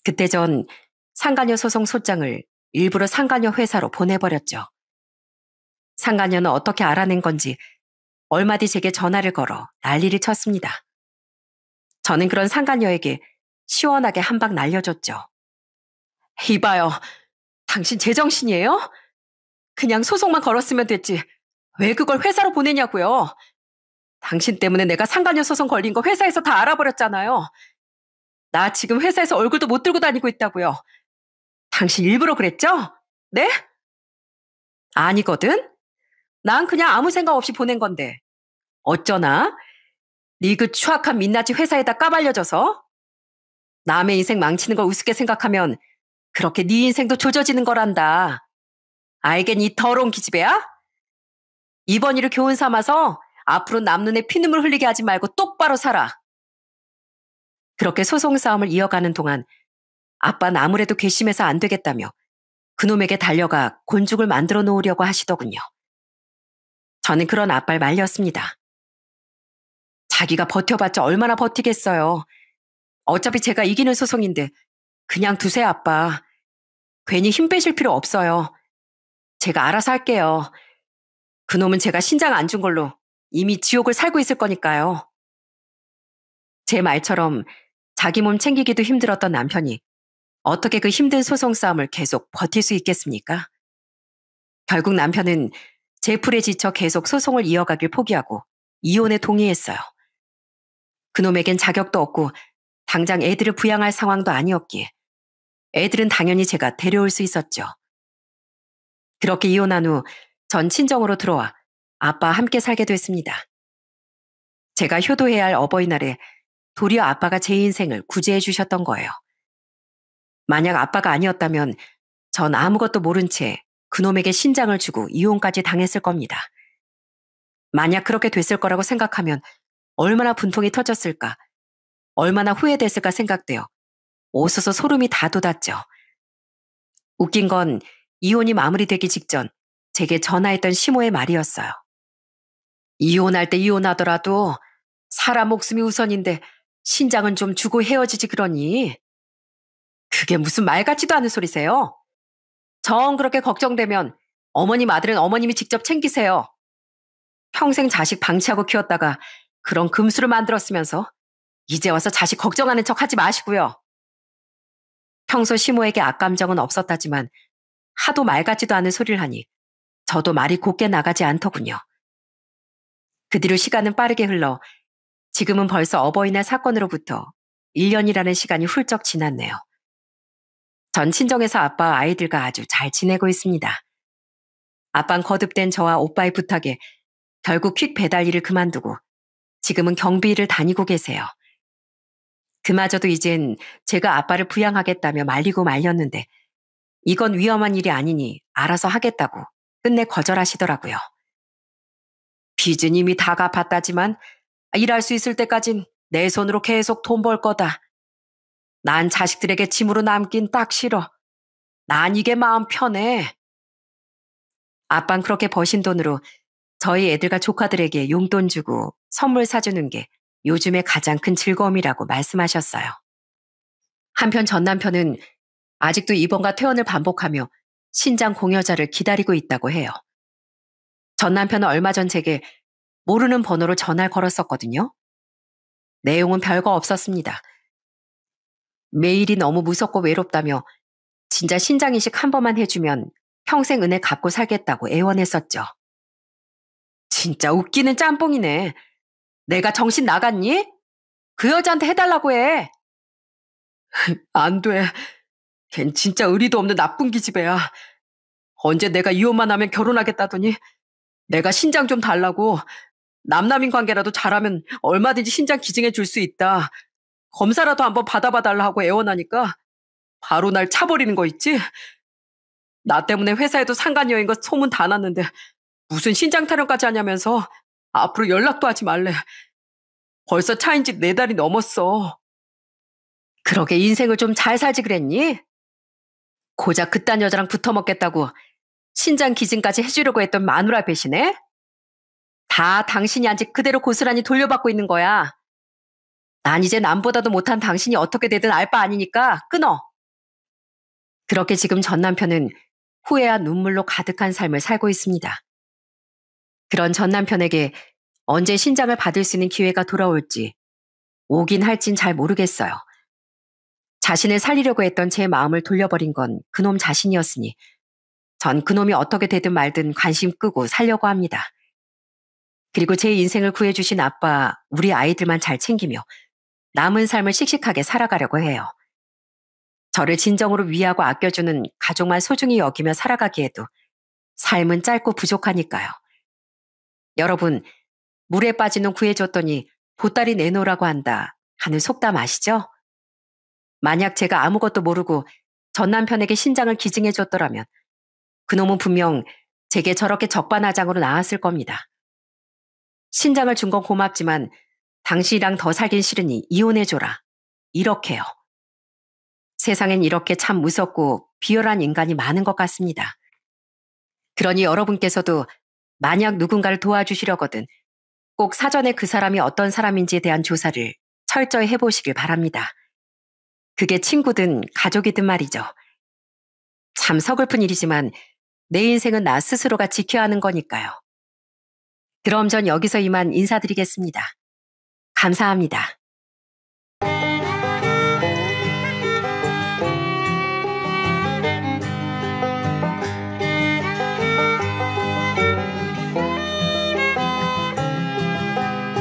그때 전 상간녀 소송 소장을 일부러 상간녀 회사로 보내버렸죠. 상간녀는 어떻게 알아낸 건지 얼마 뒤 제게 전화를 걸어 난리를 쳤습니다. 저는 그런 상간녀에게 시원하게 한 방 날려줬죠. 이봐요. 당신 제정신이에요? 그냥 소송만 걸었으면 됐지. 왜 그걸 회사로 보내냐고요. 당신 때문에 내가 상간녀 소송 걸린 거 회사에서 다 알아버렸잖아요. 나 지금 회사에서 얼굴도 못 들고 다니고 있다고요. 당신 일부러 그랬죠? 네? 아니거든? 난 그냥 아무 생각 없이 보낸 건데. 어쩌나? 네 그 추악한 민낯이 회사에다 까발려져서? 남의 인생 망치는 걸 우습게 생각하면 그렇게 네 인생도 조져지는 거란다. 알겠니, 더러운 기집애야? 이번 일을 교훈 삼아서 앞으로 남 눈에 피눈물 흘리게 하지 말고 똑바로 살아. 그렇게 소송 싸움을 이어가는 동안 아빠는 아무래도 괘씸해서 안 되겠다며 그놈에게 달려가 곤죽을 만들어 놓으려고 하시더군요. 저는 그런 아빠를 말렸습니다. 자기가 버텨봤자 얼마나 버티겠어요. 어차피 제가 이기는 소송인데 그냥 두세요, 아빠. 괜히 힘 빼실 필요 없어요. 제가 알아서 할게요. 그놈은 제가 신장 안 준 걸로 이미 지옥을 살고 있을 거니까요. 제 말처럼 자기 몸 챙기기도 힘들었던 남편이 어떻게 그 힘든 소송 싸움을 계속 버틸 수 있겠습니까? 결국 남편은 제 풀에 지쳐 계속 소송을 이어가길 포기하고 이혼에 동의했어요. 그놈에겐 자격도 없고 당장 애들을 부양할 상황도 아니었기에 애들은 당연히 제가 데려올 수 있었죠. 그렇게 이혼한 후 전 친정으로 들어와 아빠와 함께 살게 됐습니다. 제가 효도해야 할 어버이날에 도리어 아빠가 제 인생을 구제해 주셨던 거예요. 만약 아빠가 아니었다면 전 아무것도 모른 채 그놈에게 신장을 주고 이혼까지 당했을 겁니다. 만약 그렇게 됐을 거라고 생각하면 얼마나 분통이 터졌을까, 얼마나 후회됐을까 생각돼요. 오서서 소름이 다 돋았죠. 웃긴 건 이혼이 마무리되기 직전 제게 전화했던 시모의 말이었어요. 이혼할 때 이혼하더라도 사람 목숨이 우선인데 신장은 좀 주고 헤어지지 그러니. 그게 무슨 말 같지도 않은 소리세요? 정 그렇게 걱정되면 어머님 아들은 어머님이 직접 챙기세요. 평생 자식 방치하고 키웠다가 그런 금수를 만들었으면서 이제 와서 자식 걱정하는 척 하지 마시고요. 평소 시모에게 악감정은 없었다지만 하도 말 같지도 않은 소리를 하니 저도 말이 곱게 나가지 않더군요. 그 뒤로 시간은 빠르게 흘러 지금은 벌써 어버이날 사건으로부터 1년이라는 시간이 훌쩍 지났네요. 전 친정에서 아빠와 아이들과 아주 잘 지내고 있습니다. 아빠는 거듭된 저와 오빠의 부탁에 결국 퀵 배달 일을 그만두고 지금은 경비 일을 다니고 계세요. 그마저도 이젠 제가 아빠를 부양하겠다며 말리고 말렸는데 이건 위험한 일이 아니니 알아서 하겠다고 끝내 거절하시더라고요. 빚은 이미 다 갚았다지만 일할 수 있을 때까진 내 손으로 계속 돈 벌 거다. 난 자식들에게 짐으로 남긴 딱 싫어. 난 이게 마음 편해. 아빤 그렇게 버신 돈으로 저희 애들과 조카들에게 용돈 주고 선물 사주는 게 요즘의 가장 큰 즐거움이라고 말씀하셨어요. 한편 전 남편은 아직도 입원과 퇴원을 반복하며 신장 공여자를 기다리고 있다고 해요. 전 남편은 얼마 전 제게 모르는 번호로 전화를 걸었었거든요. 내용은 별거 없었습니다. 매일이 너무 무섭고 외롭다며 진짜 신장 이식 한 번만 해주면 평생 은혜 갚고 살겠다고 애원했었죠. 진짜 웃기는 짬뽕이네. 내가 정신 나갔니? 그 여자한테 해달라고 해. 안 돼. 걘 진짜 의리도 없는 나쁜 기집애야. 언제 내가 이혼만 하면 결혼하겠다더니 내가 신장 좀 달라고 남남인 관계라도 잘하면 얼마든지 신장 기증해 줄 수 있다. 검사라도 한번 받아봐달라 하고 애원하니까 바로 날 차버리는 거 있지? 나 때문에 회사에도 상간 여인 거 소문 다 났는데 무슨 신장 타령까지 하냐면서 앞으로 연락도 하지 말래. 벌써 차인 지 4달이 넘었어. 그러게 인생을 좀 잘 살지 그랬니? 고작 그딴 여자랑 붙어먹겠다고 신장 기증까지 해주려고 했던 마누라 배신에? 다 당신이 아직 그대로 고스란히 돌려받고 있는 거야. 난 이제 남보다도 못한 당신이 어떻게 되든 알 바 아니니까 끊어. 그렇게 지금 전 남편은 후회와 눈물로 가득한 삶을 살고 있습니다. 그런 전 남편에게 언제 신장을 받을 수 있는 기회가 돌아올지 오긴 할진 잘 모르겠어요. 자신을 살리려고 했던 제 마음을 돌려버린 건 그놈 자신이었으니 전 그놈이 어떻게 되든 말든 관심 끄고 살려고 합니다. 그리고 제 인생을 구해주신 아빠, 우리 아이들만 잘 챙기며 남은 삶을 씩씩하게 살아가려고 해요. 저를 진정으로 위하고 아껴주는 가족만 소중히 여기며 살아가기에도 삶은 짧고 부족하니까요. 여러분, 물에 빠진 놈 구해줬더니 보따리 내놓으라고 한다 하는 속담 아시죠? 만약 제가 아무것도 모르고 전 남편에게 신장을 기증해줬더라면 그놈은 분명 제게 저렇게 적반하장으로 나왔을 겁니다. 신장을 준 건 고맙지만 당신이랑 더 살긴 싫으니 이혼해줘라. 이렇게요. 세상엔 이렇게 참 무섭고 비열한 인간이 많은 것 같습니다. 그러니 여러분께서도 만약 누군가를 도와주시려거든 꼭 사전에 그 사람이 어떤 사람인지에 대한 조사를 철저히 해보시길 바랍니다. 그게 친구든 가족이든 말이죠. 참 서글픈 일이지만 내 인생은 나 스스로가 지켜야 하는 거니까요. 그럼 전 여기서 이만 인사드리겠습니다. 감사합니다.